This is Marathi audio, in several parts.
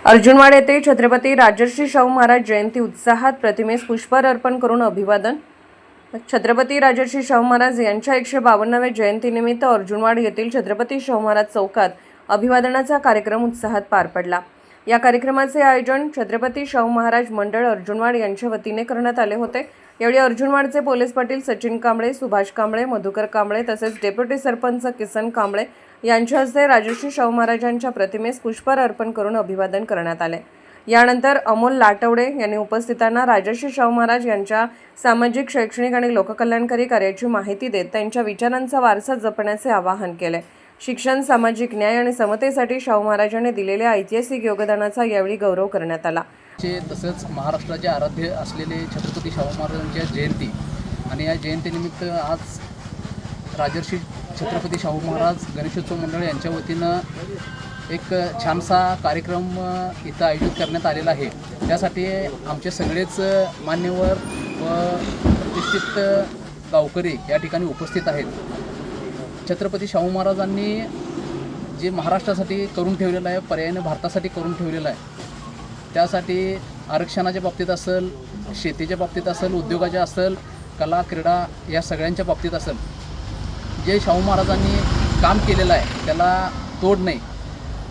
अर्जुनवाड येथे छत्रपती राजर्षी शाहू महाराज जयंती उत्साहात प्रतिमेस पुष्पहार अर्पण करून अभिवादन. छत्रपती राजर्षी शाहू महाराज यांच्या 152व्या जयंतीनिमित्त अर्जुनवाड येथील छत्रपती शाहू महाराज चौकात अभिवादनाचा कार्यक्रम उत्साहात पार पडला. या कार्यक्रमाचे आयोजन छत्रपती शाहू महाराज मंडळ अर्जुनवाड यांच्या वतीने करण्यात आले होते. यावेळी अर्जुनवाडचे पोलीस पाटील सचिन कांबळे, सुभाष कांबळे, मधुकर कांबळे तसेच डेप्युटी सरपंच किसन कांबळे यांच्या हस्ते राजर्षी शाहू महाराजांच्या प्रतिमेस पुष्पहार अर्पण करून अभिवादन करण्यात आले. यानंतर अमोल लाटवडे यांनी उपस्थितांना राजर्षी शाहू महाराज यांच्या सामाजिक, शैक्षणिक आणि लोककल्याणकारी कार्याची माहिती देत त्यांच्या विचारांचा वारसा जपण्याचे आवाहन केले. शिक्षण, सामाजिक न्याय आणि समतेसाठी शाहू महाराजांनी दिलेल्या ऐतिहासिक योगदानाचा यावेळी गौरव करण्यात आला. तसंच महाराष्ट्राचे आराध्य असलेले छत्रपती शाहू महाराजांच्या जयंती आणि या जयंतीनिमित्त आज राजर्षी छत्रपती शाहू महाराज गणेशोत्सव मंडळ यांच्या वतीनं एक छानसा कार्यक्रम इथं आयोजित करण्यात आलेला आहे. त्यासाठी आमचे सगळेच मान्यवर व प्रतिष्ठित गावकरी या ठिकाणी उपस्थित आहेत. छत्रपती शाहू महाराजांनी जे महाराष्ट्रासाठी करून ठेवलेलं आहे, पर्यायाने भारतासाठी करून ठेवलेलं आहे, त्यासाठी आरक्षणाच्या बाबतीत असेल, शेतीच्या बाबतीत असेल, उद्योगाच्या असेल, कला, क्रीडा या सगळ्यांच्या बाबतीत असेल, जे शाहू महाराजांनी काम केलेलं आहे त्याला तोड नाही.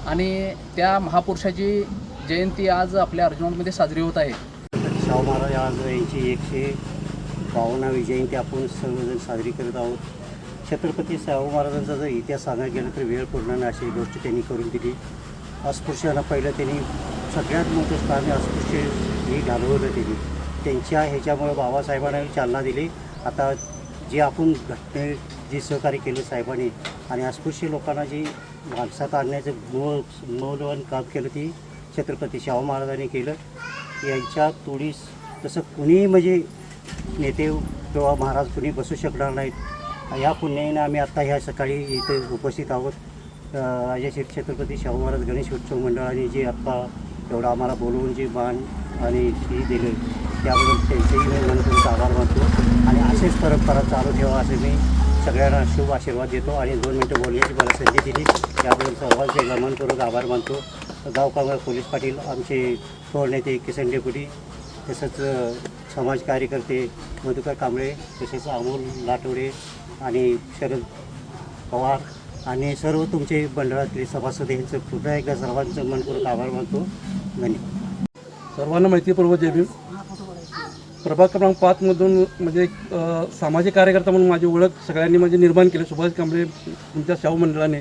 आणि त्या महापुरुषाची जयंती आज आपल्या अर्जुनवाडमध्ये साजरी होत आहे. शाहू महाराज आज यांची 152वी जयंती आपण सर्वजण साजरी करत आहोत. छत्रपती शाहू महाराजांचा जर इतिहास सांगायला गेलं तर वेळ पूर्ण अशी गोष्ट त्यांनी करून दिली. अस्पृश्यांना पहिलं त्यांनी सगळ्यात मोठं स्थान अस्पृश्य हे घालवलं त्यांनी. त्यांच्या ह्याच्यामुळे बाबासाहेबांना चालना दिली. आता जे आपण घटने जे सहकार्य केलं साहेबांनी आणि अस्पृश्य लोकांना जी माणसात आणण्याचं मौल्यवान काम केलं ती छत्रपती शाहू महाराजांनी केलं. यांच्या तोडीस तसं कुणीही म्हणजे नेते किंवा महाराज कुणी बसू शकणार नाहीत. या पुण्याईनं आम्ही आत्ता ह्या सकाळी इथे उपस्थित आहोत. राजर्षी छत्रपती शाहू महाराज गणेशोत्सव मंडळाने जे आत्ता एवढं आम्हाला बोलवून जे मान आणि ही दिले त्याबद्दल त्यांचेही मी मनपूर्वक आभार मानतो. आणि असेच परंपरा चालू ठेवा असे मी सगळ्यांना शुभ आशीर्वाद देतो. आणि 2 मिनटं बोलण्याची मला संधी दिली त्याबद्दल सर्वांचे मनपूर्वक आभार मानतो. गाव कामगार पोलीस पाटील, आमचे थोर नेते किसन डेप्युटी, तसंच समाज कार्यकर्ते मधुकर कांबळे, तसेच अमोल लाटवडे आणि शरद पवार आणि सर्व तुमचे मंडळातले सभासद यांचं पुन्हा एकदा सर्वांचं मनपूर्वक आभार मानतो. धन्यवाद. सर्वांना माहितीपूर्व जय भीम. प्रभाग क्रमांक 5मधून म्हणजे सामाजिक कार्यकर्ता म्हणून माझी ओळख सगळ्यांनी म्हणजे निर्माण केली, सुभाष कांबळे तुमच्या शाहू मंडळाने.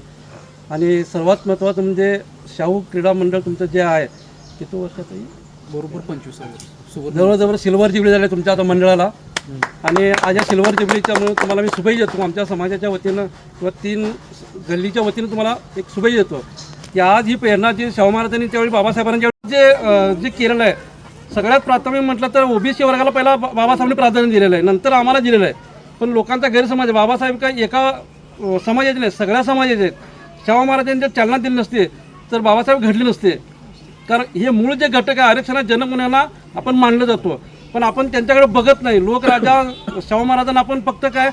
आणि सर्वात महत्त्वाचं म्हणजे शाहू क्रीडा मंडळ तुमचं जे आहे किती वर्षातही बरोबर 25 जवळजवळ सिल्वर जुबली झाले तुमच्या आता मंडळाला. आणि आज या सिल्वर जुबलीच्यामुळे तुम्हाला मी शुभेच्छा देतो आमच्या समाजाच्या वतीनं किंवा 3 गल्लीच्या वतीनं तुम्हाला एक शुभेच्छा देतो की आज ही प्रेरणा जी शाहू महाराजांनी त्यावेळी बाबासाहेबांच्या जे केलेलं आहे, सगळ्यात प्राथमिक म्हटलं तर ओबीसी वर्गाला पहिला बाबासाहेबांनी प्राधान्य दिलेलं आहे, नंतर आम्हाला दिलेलं आहे. पण लोकांचा गैरसमाज बाबासाहेब काही एका समाजाचे नाही, सगळ्या समाजाचे आहेत. शाहू महाराजांनी जर चालना दिली नसते तर बाबासाहेब घडले नसते. कारण हे मूळ जे घटक आहे आरक्षणात जनक म्हणून आपण मानलं जातो, पण आपण त्यांच्याकडे बघत नाही. लोकराजा शाहू महाराजांना आपण फक्त काय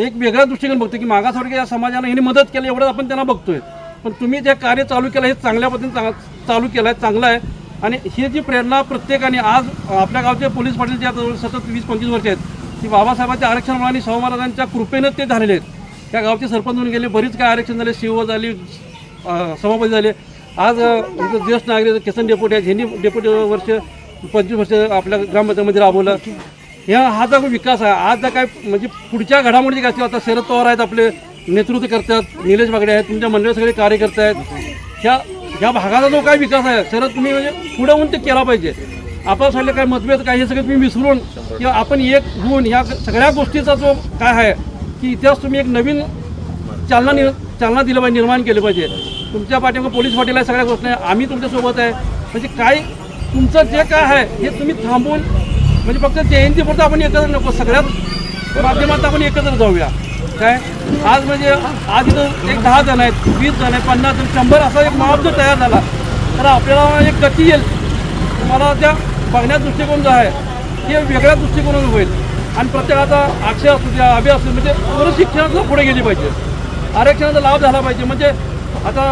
एक वेगळ्या दृष्टीने बघतो की मागासवर्गीय या समाजाला ह्यांनी मदत केली एवढं आपण त्यांना बघतोय. पण तुम्ही जे कार्य चालू केलं हे चांगल्या पद्धतीने चालू केलं आहे, चांगलं आहे. आणि ही जी प्रेरणा प्रत्येकाने आज आपल्या गावचे पोलीस पाटील जे आता सतत 20-25 वर्ष आहेत ती बाबासाहेबांच्या आरक्षणामुळे आणि शाहू महाराजांच्या कृपेनं ते झालेले आहेत. त्या गावचे सरपंच होऊन गेले, बरीच काय आरक्षण झाले, शिव झाली, सभापती झाले. आज ज्येष्ठ नागरिक किसन डेप्युटी आहेत, ह्यांनी डेप्युटी 25 वर्ष आपल्या ग्रामपंचायतीमध्ये राबवलं. हा जो विकास आहे आज जर काय म्हणजे पुढच्या घडामोडी काय असतील, आता शरद पवार आहेत आपले नेतृत्व करतात, निलेश बागडे आहेत, तुमच्या मंडळ सगळे कार्यकर्ते आहेत. ह्या भागाचा जो काय विकास आहे शरद तुम्ही म्हणजे पुढे होऊन ते केला पाहिजे. आपल्यासाठी काय मतभेद काय हे सगळे तुम्ही विसरून किंवा आपण एक होऊन ह्या सगळ्या गोष्टीचा जो काय आहे की इतिहास तुम्ही एक नवीन चालना दिलं पाहिजे, निर्माण केलं पाहिजे. तुमच्या पाठीमागे पोलीस पाटील आहे, सगळ्या गोष्टी आम्ही तुमच्यासोबत आहे. म्हणजे काय तुमचं जे काय आहे हे तुम्ही थांबवून म्हणजे फक्त जयंतीपुरतं आपण एकत्र नको, सगळ्यात माध्यमात आपण एकत्र जाऊया. काय आज म्हणजे आज इथं एक 10 जण आहेत, 20 जण आहेत, 50 जण, 100 असा एक महाप जर तयार झाला तर आपल्याला एक गती येईल. तुम्हाला त्या बघण्याचा दृष्टिकोन जो आहे हे वेगळ्या दृष्टिकोनातून होईल. आणि प्रत्येकाचा अक्षय असू द्या, अभि असू म्हणजे बरं शिक्षणाला पुढे गेली पाहिजे, आरक्षणाचा लाभ झाला पाहिजे. म्हणजे आता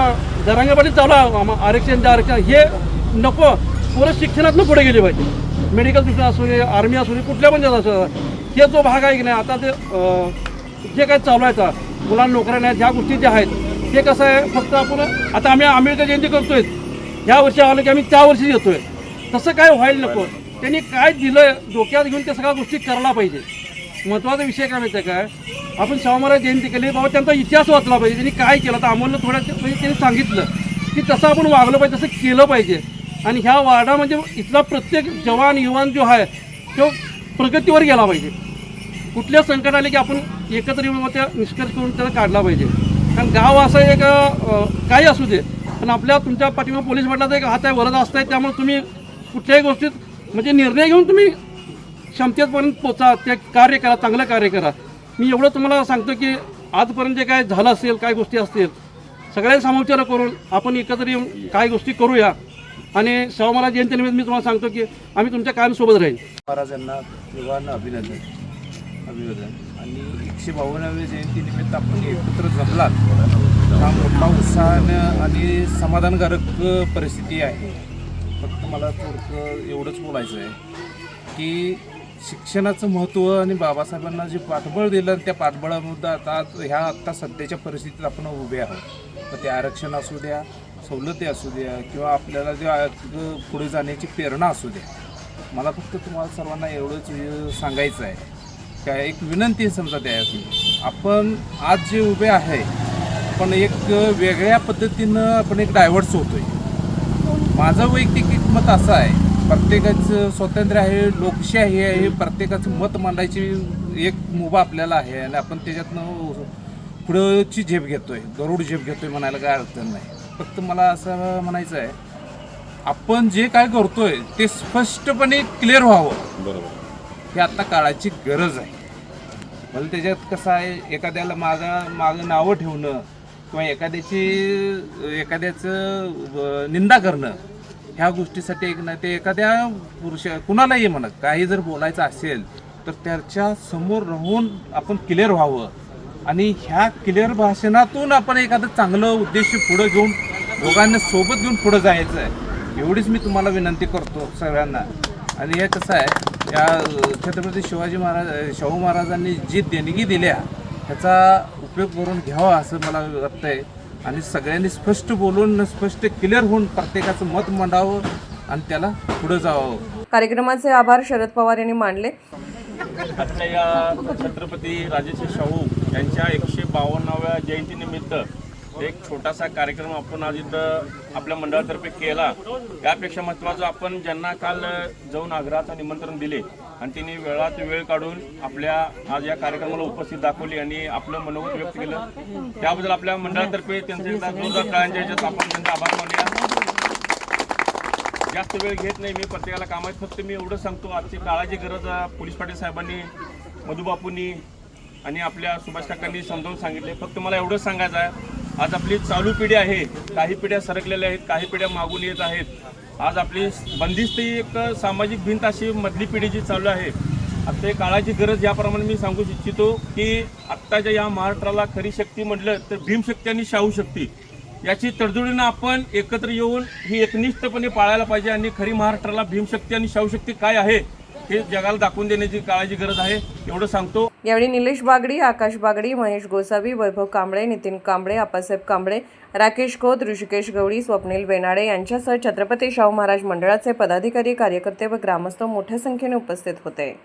जरांगे पाटील चालू आहे आरक्षण हे नको, पोरं शिक्षणातनं पुढे गेले पाहिजे. मेडिकल दृष्ट्या असू दे, आर्मी असू दे, कुठल्या पण जात असू दे. हे जो भाग आहे की नाही आता ते जे काही चालू आहे मुलांना नोकऱ्या नाही ह्या गोष्टी ज्या आहेत ते कसं आहे फक्त आपण आता आम्ही आंबेडकर जयंती करतोय ह्या वर्षी आलं की आम्ही त्या वर्षी येतोय तसं काय व्हायला नको. त्यांनी काय दिलं डोक्यात घेऊन त्या सगळ्या गोष्टी करायला पाहिजे. महत्त्वाचा विषय काय माहिती आहे काय, आपण शाहू महाराज जयंती केली बाबा त्यांचा इतिहास वाचला पाहिजे. त्यांनी काय केलं तर अमोलनं थोड्या म्हणजे त्यांनी सांगितलं की तसं आपण वागलं पाहिजे, तसं केलं पाहिजे. आणि ह्या वाडा म्हणजे इथला प्रत्येक जवान युवान जो आहे तो प्रगतीवर गेला पाहिजे. कुठल्या संकट आले की आपण एकत्र येऊन त्या निष्कर्ष करून त्याला काढला पाहिजे. कारण गाव असं एक काही असू दे पण आपल्या तुमच्या पाठीमागे पोलीस मंडळाचा एक हात आहे वरद असतं आहे. त्यामुळे तुम्ही कुठल्याही गोष्टीत म्हणजे निर्णय घेऊन तुम्ही क्षमतेपर्यंत पोचा, ते कार्य करा, चांगलं कार्य करा. मी एवढं तुम्हाला सांगतो की आजपर्यंत जे काय झालं असेल काय गोष्टी असतील सगळ्या सामोपचार करून आपण एकत्र येऊन काय गोष्टी करूया. आणि शाहू महाराज जयंतीनिमित्त मी तुम्हाला सांगतो की आम्ही तुमच्या कायमसोबत राहील. महाराजांना देवानं अभिनंदन आणि 152व्या जयंतीनिमित्त आपण एकत्र जमलात हा मोठा उत्साहानं आणि समाधानकारक परिस्थिती आहे. फक्त मला थोडं एवढंच बोलायचं आहे की शिक्षणाचं महत्त्व आणि बाबासाहेबांना जे पाठबळ दिलं त्या पाठबळामुळे आत्ता सध्याच्या परिस्थितीत आपण उभे आहोत. तर ते आरक्षण असू द्या, सवलती असू द्या किंवा आपल्याला जे पुढे जाण्याची प्रेरणा असू द्या. मला फक्त तुम्हाला सर्वांना एवढंच सांगायचं आहे काय एक विनंती समजा द्यायची. आपण आज जे उभे आहे पण एक वेगळ्या पद्धतीनं आपण एक डायव्हर्ट्स होतो आहे. माझं वैयक्तिक एक मत असं आहे प्रत्येकाचं स्वातंत्र्य आहे, लोकशाही आहे, प्रत्येकाचं मत मांडायची एक मुभा आपल्याला आहे आणि आपण त्याच्यातनं पुढंची झेप घेतो आहे, गरुड झेप घेतो आहे म्हणायला काय अर्थ नाही. फक्त मला असं म्हणायचं आहे आपण जे काय करतो आहे ते स्पष्टपणे क्लिअर व्हावं. बरोबर, ही आत्ता काळाची गरज आहे. भले त्याच्यात कसं आहे एखाद्याला मागं नावं ठेवणं किंवा एखाद्याचं निंदा करणं ह्या गोष्टीसाठी एक नाही ते एखाद्या कुणालाही म्हणत काही जर बोलायचं असेल तर त्याच्या समोर राहून आपण क्लिअर व्हावं आणि ह्या क्लिअर भाषणातून आपण एखादं चांगलं उद्देश पुढं घेऊन दोघांना सोबत घेऊन पुढं जायचं आहे. एवढीच मी तुम्हाला विनंती करतो सगळ्यांना. आणि हे कसं आहे या छत्रपती शाहू महाराजांनी जी देणगी दिल्या ह्याचा उपयोग करून घ्यावा असं मला वाटतं आहे. आणि सगळ्यांनी स्पष्ट बोलून स्पष्ट क्लिअर होऊन प्रत्येकाचं मत मांडावं आणि त्याला पुढं जावं. कार्यक्रमाचे आभार शरद पवार यांनी मानले. आजच्या या छत्रपती राजर्षी शाहू यांच्या 152व्या जयंतीनिमित्त एक छोटासा कार्यक्रम आपण आज इथं आपल्या मंडळातर्फे केला. यापेक्षा महत्त्वाचं आपण ज्यांना काल जाऊन आग्रहाचं निमंत्रण दिले आणि त्यांनी वेळात वेळ काढून आपल्या आज या कार्यक्रमाला उपस्थित दाखवली आणि आपलं मनोगत व्यक्त केलं त्याबद्दल आपल्या मंडळातर्फे त्यांचे जोरदार टाळ्यांच्या ह्याच्यात आपण त्यांचा आभार मानूया. जास्त वेळ घेत नाही मी प्रत्येकाला कामात. फक्त मी एवढं सांगतो आजची काळाची गरज पोलीस पाटील साहेबांनी, मधुबापूंनी आणि आपल्या सुभाष काकांनी समजावून सांगितले. फक्त मला एवढंच सांगायचं आहे आज आपली चालू पिढी आहे, काही पिढ्या सरकलेल्या आहेत, काही पिढ्या मागून येत आहेत. आज आपली बंदिस्त एक सामाजिक भिंत अशी मधली पिढी जी चालू आहे आता काळाची गरज याप्रमाणे मी सांगू इच्छितो की आत्ताच्या या महाराष्ट्राला खरी शक्ती म्हटलं तर भीमशक्ती आणि शाहू शक्ती याची तडजोडीनं आपण एकत्र येऊन ही एकनिष्ठपणे पाळायला पाहिजे आणि खरी महाराष्ट्राला भीमशक्ती आणि शाहूशक्ती काय आहे हे जगाला दाखवून देण्याची काळाची गरज आहे एवढं सांगतो. यावेळी निलेश बागडी, आकाश बागडी, महेश गोसावी, वैभव कांबळे, नितीन कांबळे, आप्पासाहेब कांबळे, राकेश खोत, ऋषिकेश गवळी, स्वप्नील वेनाडे यांच्यासह छत्रपती शाहू महाराज मंडळाचे पदाधिकारी, कार्यकर्ते व ग्रामस्थ मोठ्या संख्येने उपस्थित होते.